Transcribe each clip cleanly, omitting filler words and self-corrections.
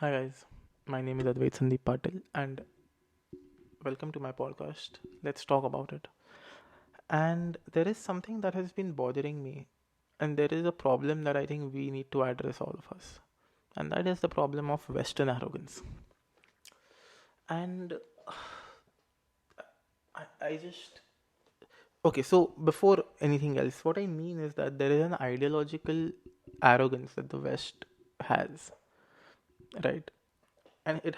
Hi guys, my name is Advait Sandeep Patil and welcome to my podcast. Let's talk about it. And there is something that has been bothering me, and there is a problem that I think we need to address, all of us, and that is the problem of Western arrogance. And I just okay, so before anything else, what I mean is that there is an ideological arrogance that the West has, right? And it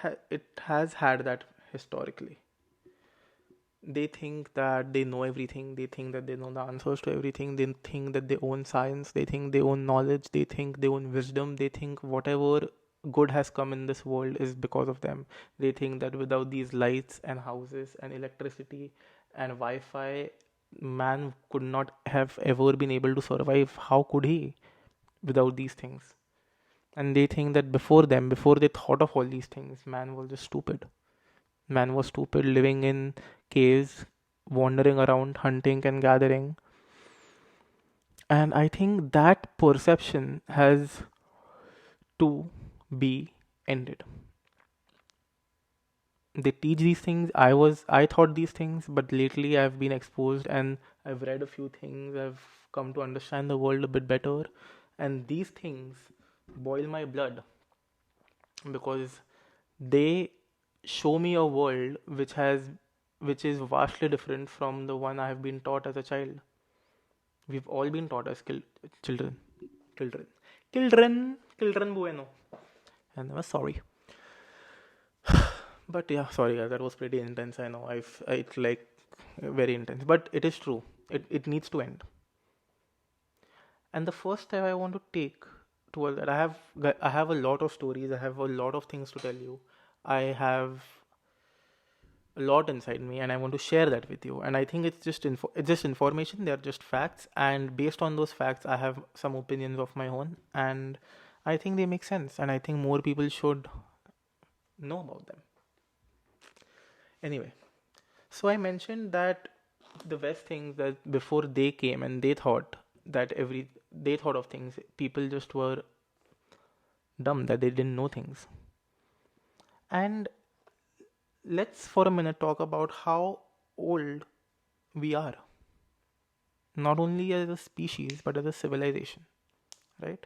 has had that historically. They think that they know everything. They think that they know the answers to everything. They think that they own science. They think they own knowledge. They think they own wisdom. They think whatever good has come in this world is because of them. They think that without these lights and houses and electricity and Wi-Fi, man could not have ever been able to survive. How could he without these things? And they think that before them, before they thought of all these things, man was just stupid. Man was stupid, living in caves, wandering around, hunting and gathering. And I think that perception has to be ended. They teach these things. I thought these things, but lately I've been exposed and I've read a few things. I've come to understand the world a bit better. And these things boil my blood because they show me a world which is vastly different from the one I have been taught as a child. We've all been taught as children, children, children bueno. And I was sorry, but yeah, sorry guys, that was pretty intense. I know it's like very intense, but it is true. It needs to end. And the first step I want to take towards that, I have a lot of stories. I have a lot of things to tell you. I have a lot inside me and I want to share that with you. And I think it's just information. They're just facts, and based on those facts I have some opinions of my own, and I think they make sense, and I think more people should know about them. Anyway, so I mentioned that the West thinks that before they came and they thought of things, people just were dumb, that they didn't know things. And let's for a minute talk about how old we are, not only as a species but as a civilization, right?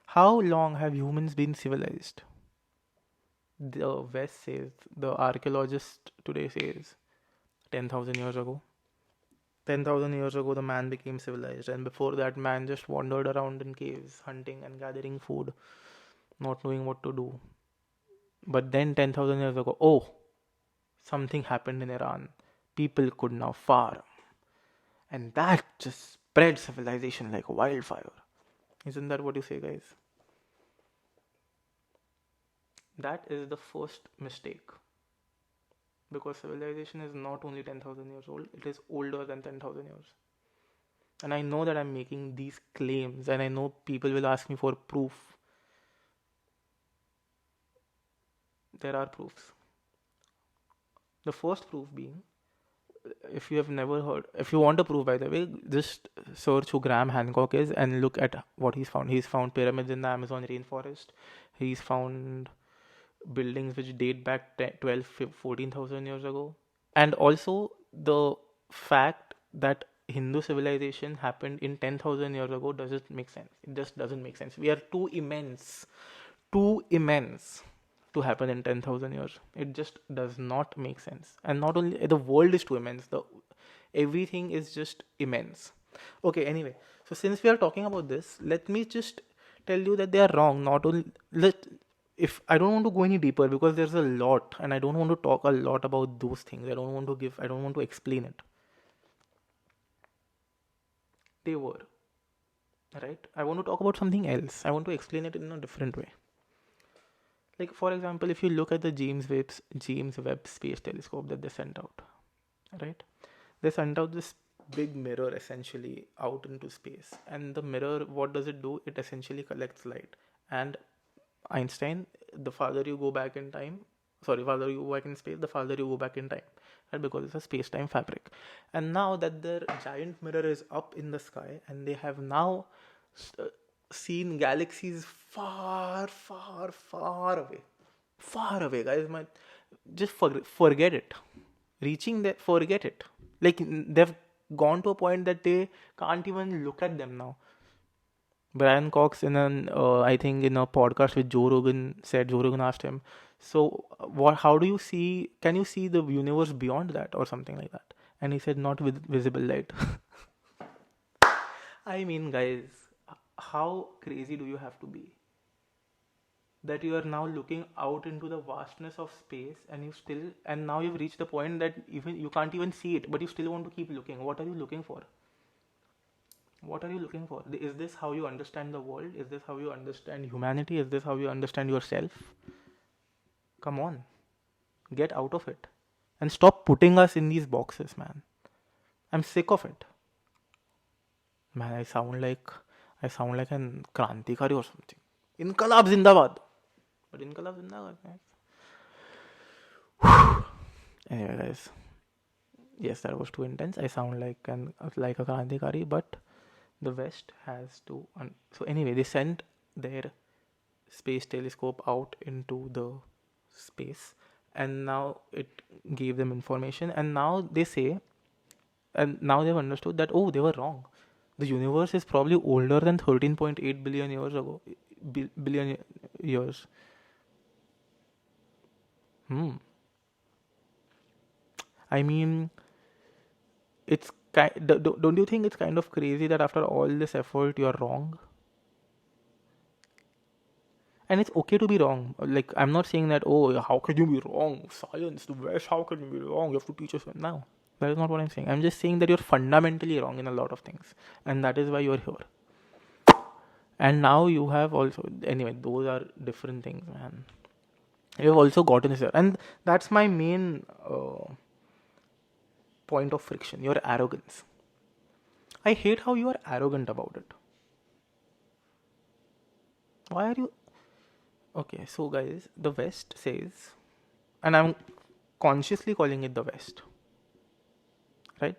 How long have humans been civilized? The West says, the archaeologist today says 10,000 years ago. 10,000 years ago, the man became civilized, and before that, man just wandered around in caves, hunting and gathering food, not knowing what to do. But then, 10,000 years ago, oh, something happened in Iran. People could now farm, and that just spread civilization like wildfire. Isn't that what you say, guys? That is the first mistake, because civilization is not only 10,000 years old, it is older than 10,000 years. And I know that I'm making these claims, and I know people will ask me for proof. There are proofs. The first proof being, if you have never heard, if you want a proof, by the way, just search who Graham Hancock is and look at what he's found. He's found pyramids in the Amazon rainforest. He's found buildings which date back 12, 14,000 years ago. And also the fact that Hindu civilization happened in 10,000 years ago doesn't make sense. It just doesn't make sense. We are too immense to happen in 10,000 years. It just does not make sense. And not only the world is too immense, the everything is just immense. Okay, anyway, so since we are talking about this, let me just tell you that they are wrong. Not only let if I don't want to go any deeper because there's a lot, and I don't want to talk a lot about those things. I don't want to explain it. They were, right? I want to talk about something else. I want to explain it in a different way. Like, for example, if you look at the James Webb Space Telescope that they sent out, right? They sent out this big mirror essentially out into space, and the mirror, what does it do? It essentially collects light. And Einstein, the farther you go back in time, sorry, farther you go back in space, the farther you go back in time, right? Because it's a space-time fabric. And now that their giant mirror is up in the sky, and they have now seen galaxies far, far, far away. far away, guys. Just forget it. Reaching there, forget it. Like they've gone to a point that they can't even look at them now. Brian Cox in an I think in a podcast with Joe Rogan said, Joe Rogan asked him, so what? How do you see? Can you see the universe beyond that or something like that? And he said, not with visible light. I mean, guys, how crazy do you have to be that you are now looking out into the vastness of space, and now you've reached the point that even you can't even see it, but you still want to keep looking. What are you looking for? What are you looking for? Is this how you understand the world? Is this how you understand humanity? Is this how you understand yourself? Come on, get out of it and stop putting us in these boxes, man. I'm sick of it. Man, I sound like an Krantikari or something. Inqalab Zindabad. But Inqalab Zindabad, guys. Anyway, guys. Yes, that was too intense. I sound like a Krantikari, but the West has to. So anyway, they sent their space telescope out into the space, and now it gave them information. And now they say, and now they've understood that they were wrong. The universe is probably older than 13.8 billion years ago. Billion years. Hmm. I mean, don't you think it's kind of crazy that after all this effort you're wrong? And it's okay to be wrong. Like, I'm not saying that, how can you be wrong? Science, the West, how can you be wrong? You have to teach us. No, that is not what I'm saying. I'm just saying that you're fundamentally wrong in a lot of things. And that is why you're here. And now you have also, anyway, those are different things, man. You've also gotten here. And that's my main point of friction, your arrogance. I hate how you are arrogant about it. Why are you. Okay, so guys, the West says, and I'm consciously calling it the West, right?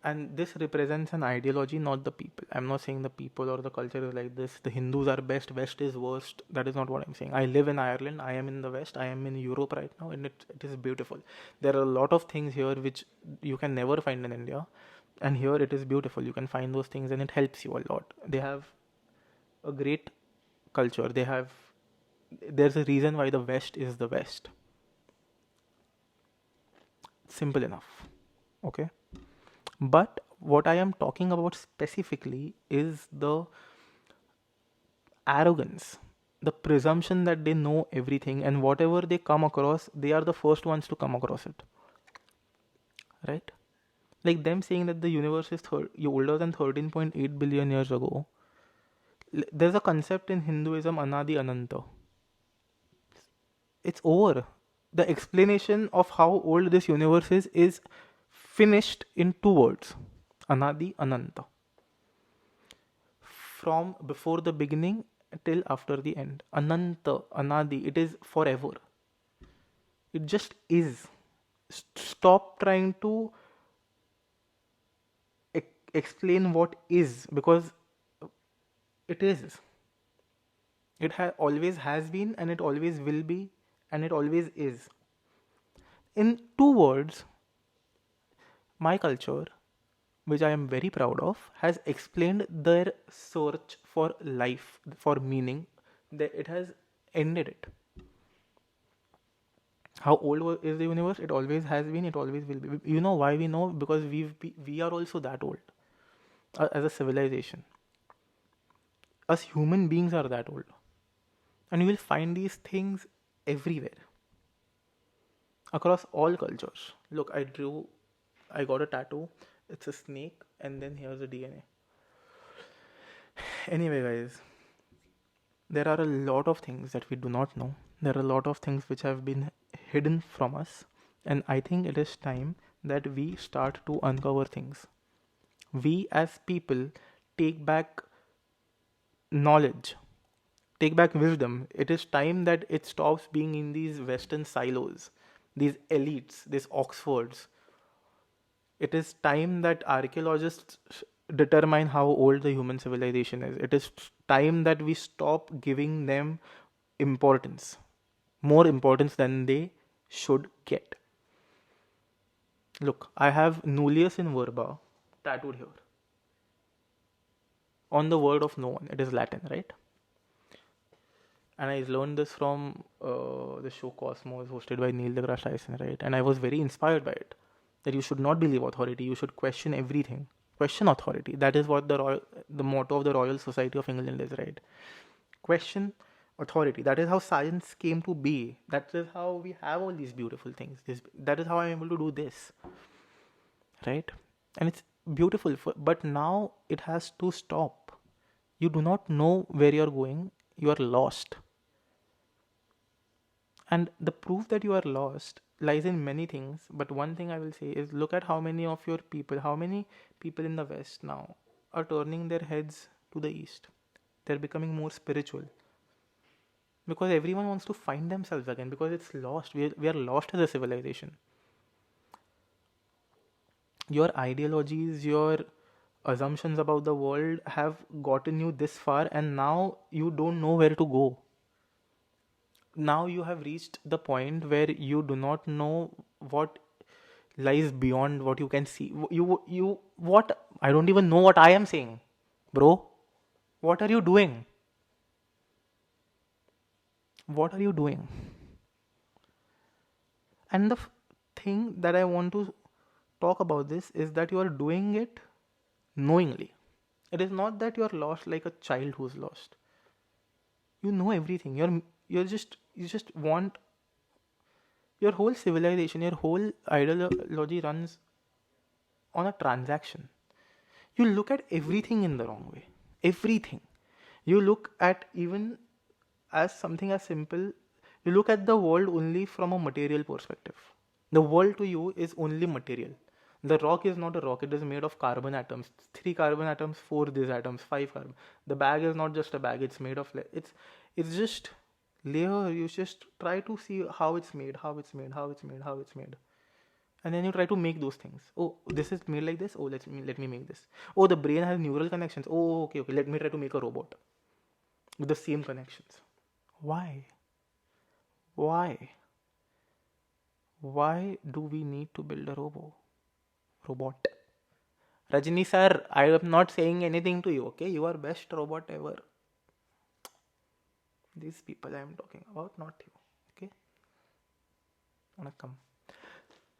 And this represents an ideology, not the people. I'm not saying the people or the culture is like this. The Hindus are best, West is worst. That is not what I'm saying. I live in Ireland. I am in the West. I am in Europe right now, and it is beautiful. There are a lot of things here which you can never find in India, and here it is beautiful. You can find those things, and it helps you a lot. They have a great culture. There's a reason why the West is the West. Simple enough. Okay. But what I am talking about specifically is the arrogance, the presumption that they know everything, and whatever they come across, they are the first ones to come across it. Right? Like them saying that the universe is older than 13.8 billion years ago. There's a concept in Hinduism, Anadi Ananta. It's over. The explanation of how old this universe is finished in two words: Anadi Ananta. From before the beginning till after the end. Ananta, Anadi, it is forever. It just is. Stop trying to explain what is, because it is. It always has been, and it always will be, and it always is. In two words, my culture, which I am very proud of, has explained their search for life, for meaning, that it has ended it. How old is the universe? It always has been, it always will be. You know why we know? Because we are also that old as a civilization. Us human beings are that old. And you will find these things everywhere. Across all cultures. Look, I got a tattoo. It's a snake, and then here's a DNA. Anyway, guys, there are a lot of things that we do not know. There are a lot of things which have been hidden from us. And I think it is time that we start to uncover things. We as people take back knowledge, take back wisdom. It is time that it stops being in these Western silos, these elites, these Oxfords. It is time that archaeologists determine how old the human civilization is. It is time that we stop giving them importance, more importance than they should get. Look, I have nullius in verba tattooed here on the word of no one. It is Latin, right? And I learned this from the show Cosmos, hosted by Neil deGrasse Tyson, right? And I was very inspired by it. That you should not believe authority. You should question everything. Question authority. That is what the motto of the Royal Society of England is, right? Question authority. That is how science came to be. That is how we have all these beautiful things. That is how I'm able to do this, right? And it's beautiful. But now it has to stop. You do not know where you're going. You are lost. And the proof that you are lost lies in many things. But one thing I will say is look at how many of your people, how many people in the West now are turning their heads to the East. They're becoming more spiritual. Because everyone wants to find themselves again because it's lost. We are lost as a civilization. Your ideologies, your assumptions about the world have gotten you this far, and now you don't know where to go. Now you have reached the point where you do not know what lies beyond what you can see. What? I don't even know what I am saying, bro. What are you doing? What are you doing? And the thing that I want to talk about this is that you are doing it knowingly. It is not that you are lost like a child who's lost. You know everything. You just want your whole civilization, your whole ideology runs on a transaction. You look at everything in the wrong way. Everything. You look at even as something as simple, you look at the world only from a material perspective. The world to you is only material. The rock is not a rock, it is made of carbon atoms. 3 carbon atoms, 4 these atoms, 5 carbon. The bag is not just a bag, it's made of it's just layer. You just try to see how it's made, how it's made, how it's made, how it's made. And then you try to make those things. Oh, this is made like this. Oh, let me make this. Oh, the brain has neural connections. Oh, okay. Let me try to make a robot with the same connections. Why? Why? Why do we need to build a robot? Rajni sir, I am not saying anything to you, okay? You are best robot ever. These people I am talking about, not you, okay? Vanakkam.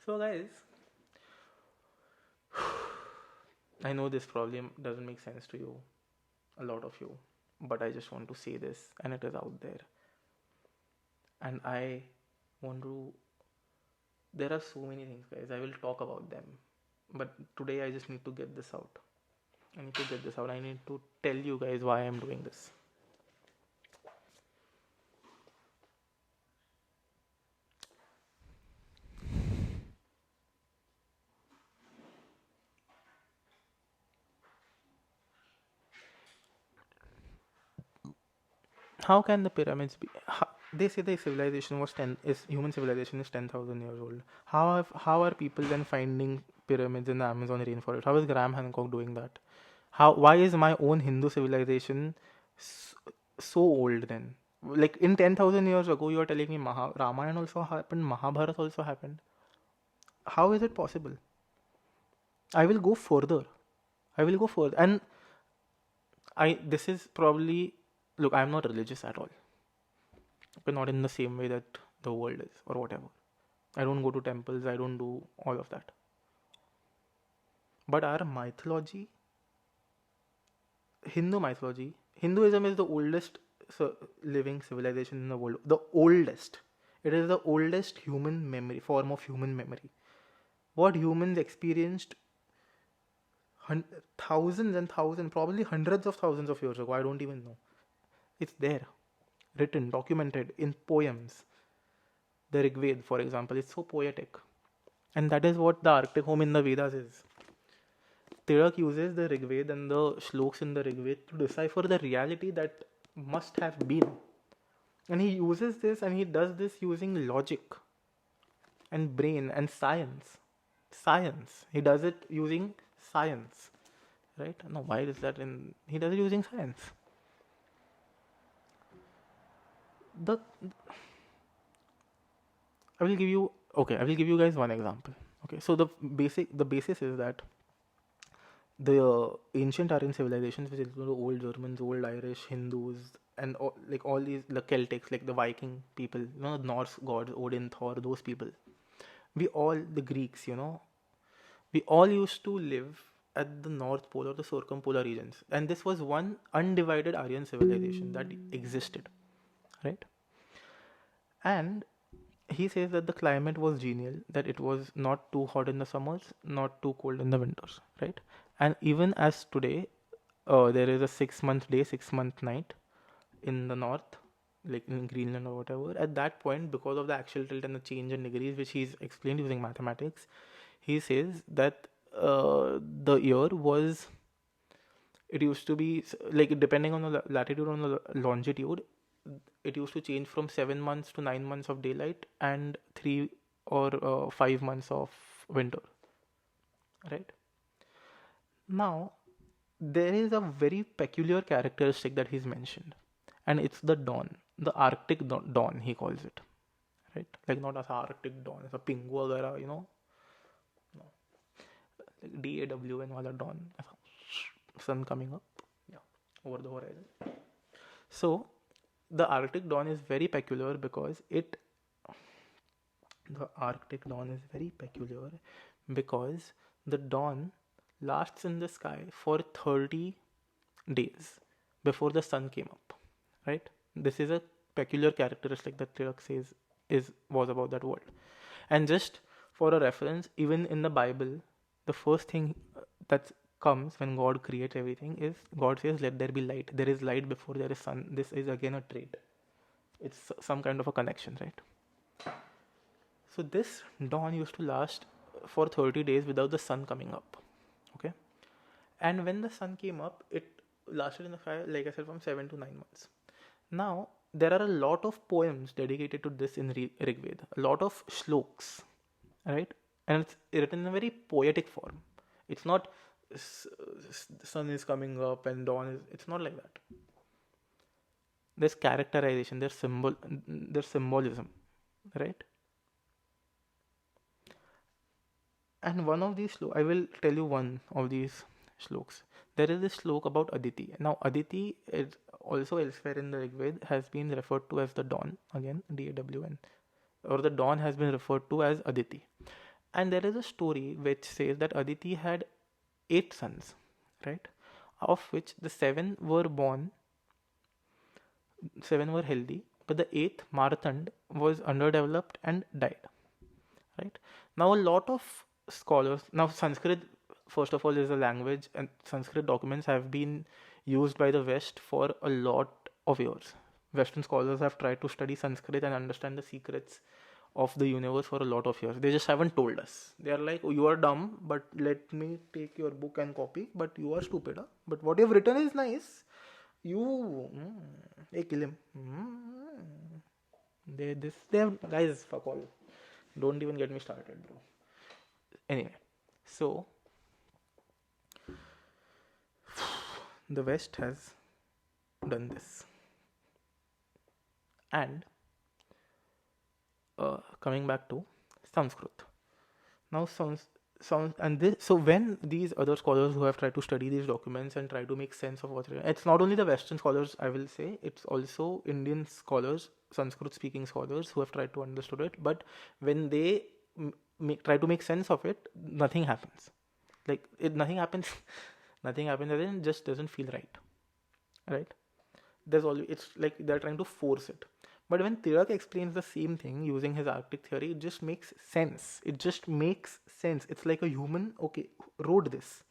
So guys, I know this problem doesn't make sense to you, a lot of you, but I just want to say this, and it is out there. And I want to. There are so many things, guys. I will talk about them, but today I just need to get this out. I need to get this out. I need to tell you guys why I'm doing this. How can the pyramids be? They say the civilization was human civilization is 10,000 years old. How are people then finding pyramids in the Amazon rainforest? How is Graham Hancock doing that? Why is my own Hindu civilization so old then? Like in 10,000 years ago, you are telling me Ramayana also happened, Mahabharata also happened. How is it possible? I will go further. And this is probably, look, I'm not religious at all. Okay, not in the same way that the world is or whatever. I don't go to temples, I don't do all of that. But our mythology, Hinduism is the oldest living civilization in the world. The oldest. It is the oldest form of human memory. What humans experienced thousands and thousands, probably hundreds of thousands of years ago, I don't even know. It's there, written, documented in poems. The Rig Veda, for example, is so poetic. And that is what the Arctic home in the Vedas is. Tilak uses the Rig Veda and the shloks in the Rig Veda to decipher the reality that must have been. And he uses this and he does this using logic and brain and science. Science. He does it using science. Right? No, why is that he does it using science? the I will give you guys one example. Okay, so the basis is that the ancient Aryan civilizations, which include the old Germans, old Irish, Hindus, and all these the Celtics, like the Viking people, the Norse gods, Odin, Thor, those people. We all the Greeks, we all used to live at the North Pole or the circumpolar regions, and this was one undivided Aryan civilization that existed, right? And he says that the climate was genial, that it was not too hot in the summers, not too cold in the winters, right? And even as today, there is a 6 month day, 6 month night in the north, like in Greenland or whatever. At that point, because of the axial tilt and the change in degrees, which he's explained using mathematics, he says that the year was, it used to be like depending on the latitude on the longitude, it used to change from 7 months to 9 months of daylight and 3 or 5 months of winter, right? Now, there is a very peculiar characteristic that he's mentioned, and it's the dawn, the Arctic dawn, he calls it, right? Like not as Arctic dawn, as a pingu वगैरह, no, like DAWN wala dawn, sun coming up, yeah, over the horizon. So the Arctic dawn is very peculiar because the dawn lasts in the sky for 30 days before the sun came up, right? This is a peculiar characteristic that Tilak says was about that world. And just for a reference, even in the Bible, the first thing that comes when God creates everything is God says, "Let there be light." There is light before there is sun. This is again a trait. It's some kind of a connection, right? So this dawn used to last for 30 days without the sun coming up. Okay. And when the sun came up, it lasted in the sky, like I said, from 7 to 9 months. Now, there are a lot of poems dedicated to this in Rig Veda, a lot of shloks, right? And it's written in a very poetic form. It's not sun is coming up and dawn is, it's not like that. There's characterization, there's symbolism, right? And one of these I will tell you one of these shloks. There is this shlok about Aditi. Now, Aditi is also elsewhere in the Rig Veda has been referred to as the dawn, again, DAWN, or the dawn has been referred to as Aditi. And there is a story which says that Aditi had 8 sons, right? Of which the seven were healthy, but the eighth, Martand, was underdeveloped and died, right? Now, a lot of scholars, now Sanskrit, first of all, is a language, and Sanskrit documents have been used by the West for a lot of years. Western scholars have tried to study Sanskrit and understand the secrets of the universe for a lot of years. They just haven't told us. They are like, "Oh, you are dumb, but let me take your book and copy, but you are stupid. Huh? But what you've written is nice. You, hey, kill him. They have, guys, fuck all. Don't even get me started, bro. Anyway, so the West has done this. And coming back to Sanskrit. Now, and this, so when these other scholars who have tried to study these documents and try to make sense of what's written, it's not only the Western scholars, I will say, it's also Indian scholars, Sanskrit speaking scholars who have tried to understand it. But when they try to make sense of it, nothing happens. Like nothing happens. Nothing happens. It just doesn't feel right? There's always, it's like they're trying to force it. But when Tirak explains the same thing using his Arctic theory, it just makes sense. It just makes sense. It's like a human, okay, wrote this.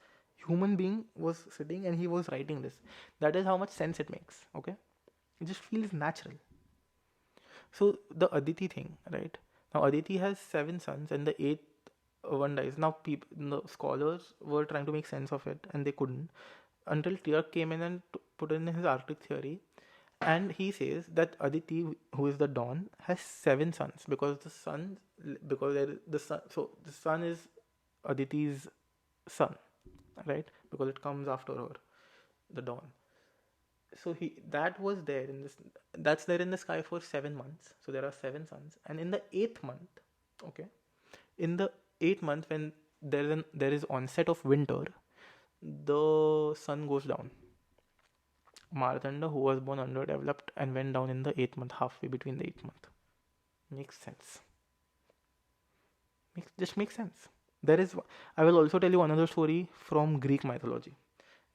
Human being was sitting and he was writing this. That is how much sense it makes, okay? It just feels natural. So the Aditi thing, right? Now Aditi has 7 sons and the eighth one dies. Now the scholars were trying to make sense of it and they couldn't until Tirak came in and put in his Arctic theory. And he says that Aditi, who is the dawn, has 7 sons because the sun, so the sun is Aditi's son, right? Because it comes after her, the dawn. So he that was there in this that's there in the sky for 7 months. So there are 7 suns, and in the eighth month, okay, in the eighth month when there is onset of winter, the sun goes down. Martanda, who was born underdeveloped and went down in the eighth month, halfway between the eighth month. Makes sense. Just makes sense. There is. I will also tell you another story from Greek mythology.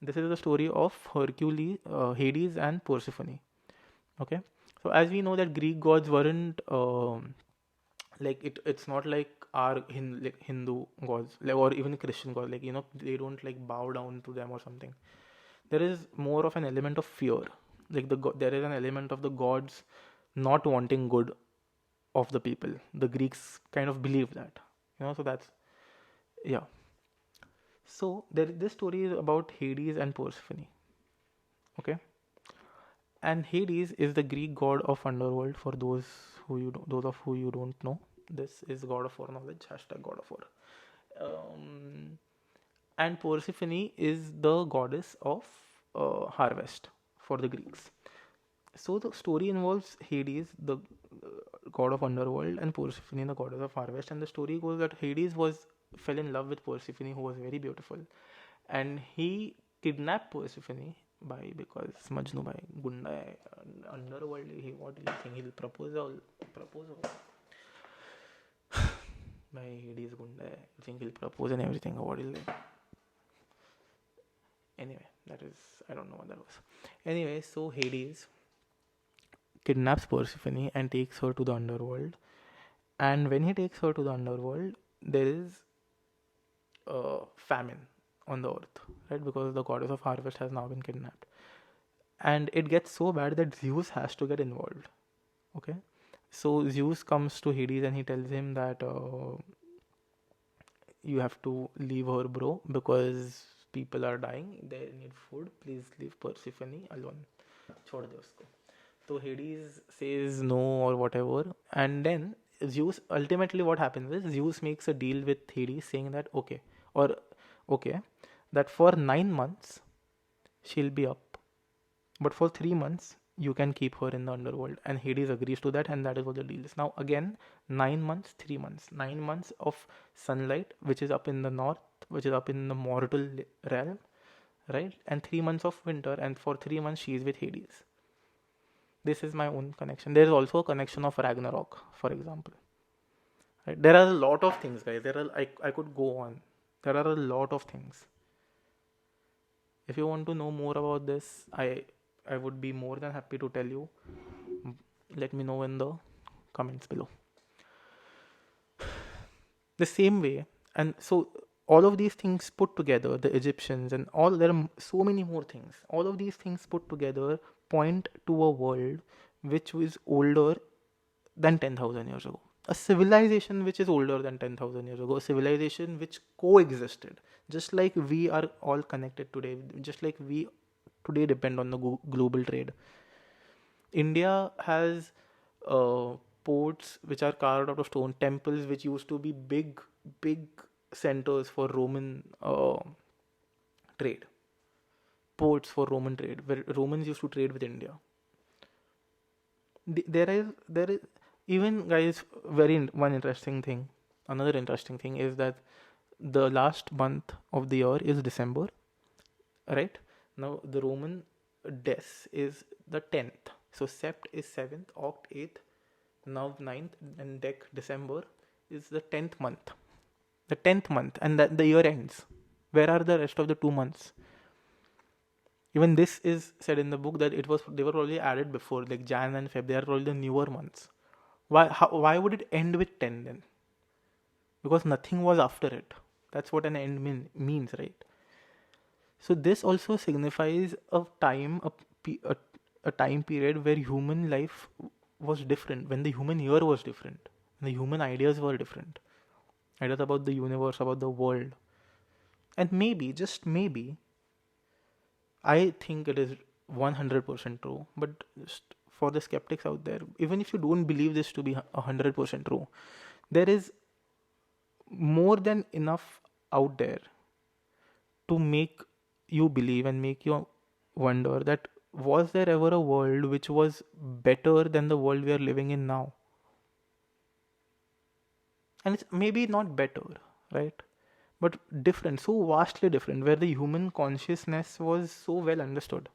This is the story of Hercules, Hades, and Persephone. Okay, so as we know that Greek gods weren't like it's not like our like Hindu gods, like, or even Christian gods. Like, they don't like bow down to them or something. There is more of an element of fear. Like there is an element of the gods not wanting good of the people. The Greeks kind of believe that, so that's, yeah. So this story is about Hades and Persephone. Okay, and Hades is the Greek god of underworld. For those of who you don't know, this is god of foreknowledge. Hashtag god of war. Um, and Persephone is the goddess of harvest for the Greeks. So the story involves Hades, the god of underworld, and Persephone, the goddess of harvest. And the story goes that Hades fell in love with Persephone, who was very beautiful, and he kidnapped Persephone because Majnu by Gunda underworld. What do you think? He'll propose by Hades Gunda. I think he'll propose and everything. What will they? Anyway, that is, I don't know what that was. Anyway, so Hades kidnaps Persephone and takes her to the underworld. And when he takes her to the underworld, there is a famine on the earth, right? Because the goddess of harvest has now been kidnapped. And it gets so bad that Zeus has to get involved. Okay? So Zeus comes to Hades and he tells him that you have to leave her, bro, because people are dying. They need food. Please leave Persephone alone. Chhod de usko. So Hades says no or whatever, and then Zeus, ultimately what happens is Zeus makes a deal with Hades saying that okay, that for 9 months she'll be up, but for 3 months you can keep her in the underworld, and Hades agrees to that, and that is what the deal is. Now again, 9 months, 3 months, 9 months of sunlight, which is up in the north, which is up in the mortal realm, right? And 3 months of winter, and for 3 months she is with Hades. This is my own connection. There is also a connection of Ragnarok, for example. Right? There are a lot of things, guys. I could go on. There are a lot of things. If you want to know more about this, I would be more than happy to tell you. Let me know in the comments below. The same way, and so all of these things put together, the Egyptians and all, there are so many more things. All of these things put together point to a world which was older than 10,000 years ago. A civilization which is older than 10,000 years ago. A civilization which coexisted. Just like we are all connected today. Just like we today depend on the global trade. India has ports which are carved out of stone. Temples which used to be big centers for Roman trade. Ports for Roman trade, where Romans used to trade with India. There is even, guys, one interesting thing. Another interesting thing is that the last month of the year is December, right? Now the Roman Des is the 10th. So Sept is 7th, Oct 8th, now 9th, and Dec December is the 10th month. The 10th month, and that the year ends. Where are the rest of the 2 months? Even this is said in the book that they were probably added before, like Jan and Feb. They are probably the newer months. Why would it end with 10 then? Because nothing was after it. That's what an end means, right? So this also signifies a time period where human life was different, when the human year was different, when the human ideas were different. Ideas about the universe, about the world. And maybe, just maybe, I think it is 100% true, but just for the skeptics out there, even if you don't believe this to be 100% true, there is more than enough out there to make you believe and make you wonder that was there ever a world which was better than the world we are living in now? And it's maybe not better, right? But different, so vastly different, where the human consciousness was so well understood.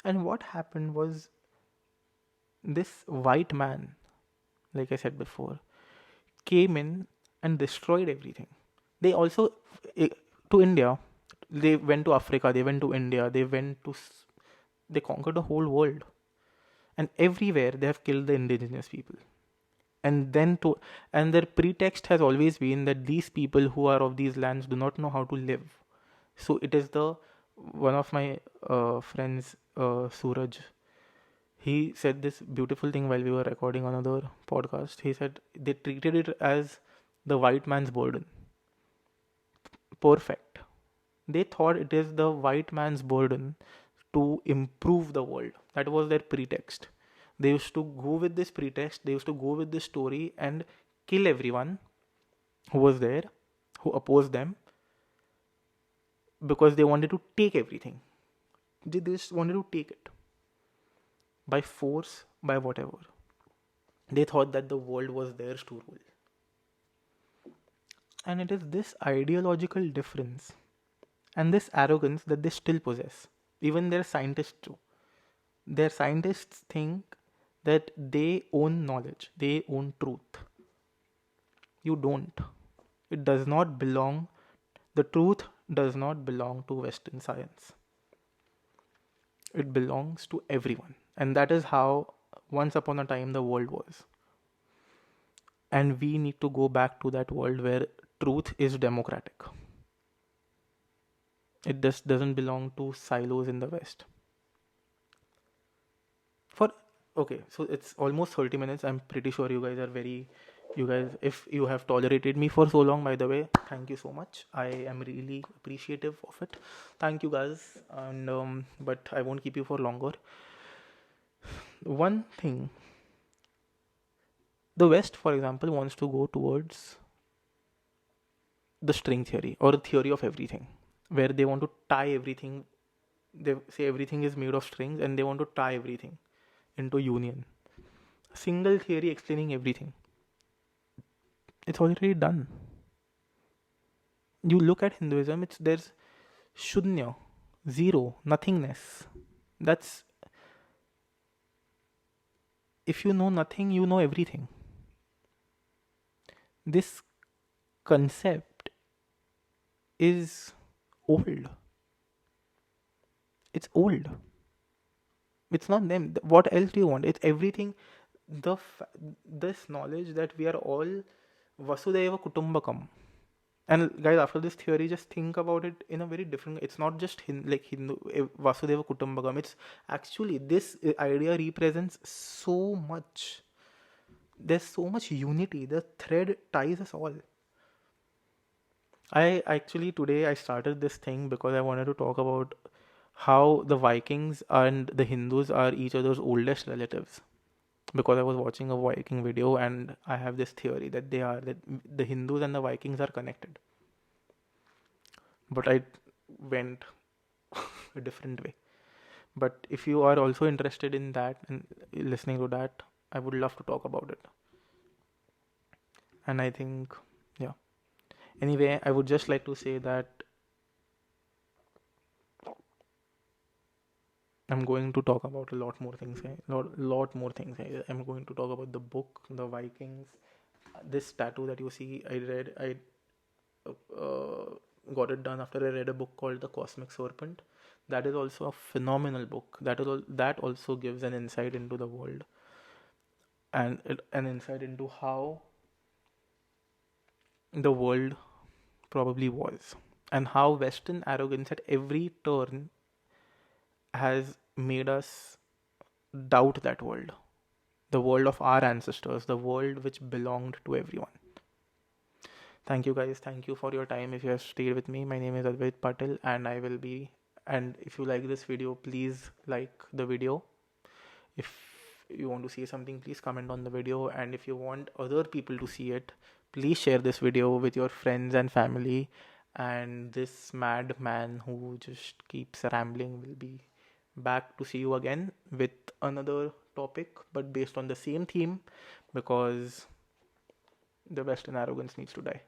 And what happened was, this white man, like I said before, came in and destroyed everything. They also, eh, to India, they went to Africa, they went to India, they conquered the whole world. And everywhere they have killed the indigenous people. And then to, and their pretext has always been that these people who are of these lands do not know how to live. So it is the, one of my friends, Suraj, he said this beautiful thing while we were recording another podcast. He said they treated it as the white man's burden. Perfect. They thought it is the white man's burden to improve the world. That was their pretext. They used to go with this pretext, they used to go with this story and kill everyone who was there, who opposed them, because they wanted to take everything. They just wanted to take it by force, by whatever. They thought that the world was theirs to rule. And it is this ideological difference and this arrogance that they still possess. Even their scientists too. Their scientists think that they own knowledge, they own truth. You don't. It does not belong, the truth does not belong to Western science. It belongs to everyone. And that is how once upon a time the world was. And we need to go back to that world where truth is democratic. It just doesn't belong to silos in the West. For okay, so it's almost 30 minutes. I'm pretty sure you guys are very, you guys, if you have tolerated me for so long, by the way, thank you so much. I am really appreciative of it. Thank you guys. And but I won't keep you for longer. One thing, the West, for example, wants to go towards the string theory or the theory of everything, where they want to tie everything. They say everything is made of strings and they want to tie everything into union. A single theory explaining everything. It's already done. You look at Hinduism, there's shunya, zero, nothingness. That's, if you know nothing, you know everything. This concept is old. It's old. It's not them. What else do you want? It's everything. This knowledge that we are all Vasudeva Kutumbakam. And guys, after this theory, just think about it in a very different. It's not just like Hindu Vasudeva Kutumbakam. It's actually, this idea represents so much. There's so much unity. The thread ties us all. I actually, today I started this thing because I wanted to talk about how the Vikings and the Hindus are each other's oldest relatives. Because I was watching a Viking video and I have this theory that that the Hindus and the Vikings are connected. But I went a different way. But if you are also interested in that and listening to that, I would love to talk about it. And I think, yeah. Anyway, I would just like to say that I'm going to talk about a lot more things. Lot more things. I'm going to talk about the book, the Vikings. This tattoo that you see, I got it done after I read a book called The Cosmic Serpent. That is also a phenomenal book. That also gives an insight into the world and an insight into how the world probably was, and how Western arrogance at every turn has made us doubt that world, the world of our ancestors, the world which belonged to everyone. Thank you guys. Thank you for your time. If you have stayed with me, my name is Advait Patil, and I will be. And if you like this video, please like the video. If you want to see something, please comment on the video. And if you want other people to see it, please share this video with your friends and family. And this madman who just keeps rambling will be back to see you again with another topic, but based on the same theme, because the Western arrogance needs to die.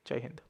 Jai Hind.